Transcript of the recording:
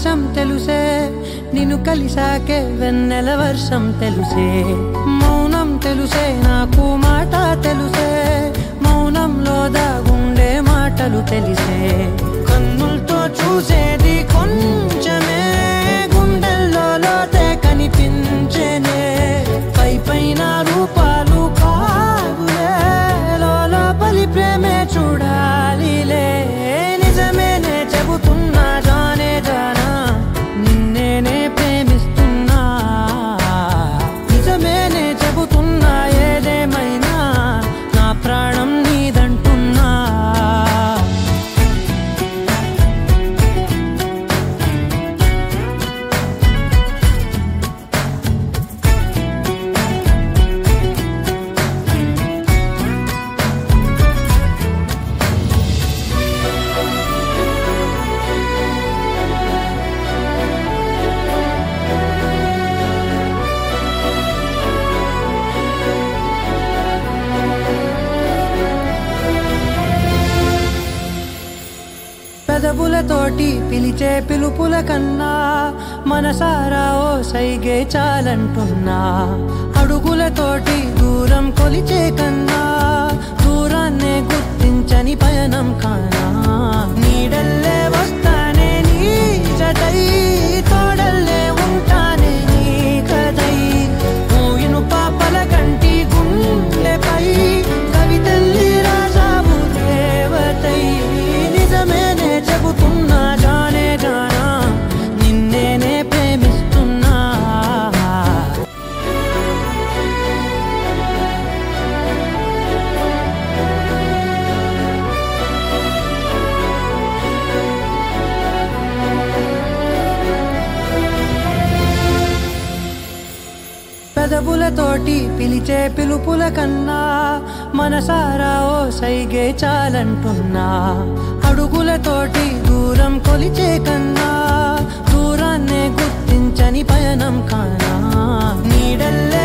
వర్షం తెలుసే నిన్ను కలిసాకే వెన్నెల వర్షం తెలుసే మౌనం తెలుసే నాకు మాట తెలుసే మౌనంలో దాగుండే మాటలు తెలిసే కన్నులతో చూసేది కొంచెమే గుండెల్లో లోతే కనిపించేనే పై పైన రూపాలు కాదులే లోపలి ప్రేమే చూడాలిలే నిజమేనే చెబుతున్నా జానే జానా నిన్నేనే ప్రేమిస్తున్నా నిజమేనే చెబుతున్నా ఏదేమైనా నా ప్రాణం నీదంటున్నా పెదవులతోటి పిలిచే పిలుపుల కన్నా మనసారా ఓ సైగే చాలంటున్నా అడుగులతోటి దూరం కొలిచే కన్నా దూరాన్నే గుర్తించని పయనం కానా నీడల్లే వస్తానే నీ జతై తోడల్లే ఉంటానే నీ కదై మూయిను పాపల కంటి గుండెపై కవితల్లి రాజావు దేవతై నిజమేనే చెబుతున్నా జానే జానా నిన్నేనే ప్రేమిస్తున్నా పెదవులతోటి పిలిచే పిలుపుల కన్నా మనసారా ఓ సైగే చాలంటున్నా అడుగులతోటి దూరం కొలిచే కన్నా దూరాన్నే గుర్తించని పయనం కానా నీడల్లే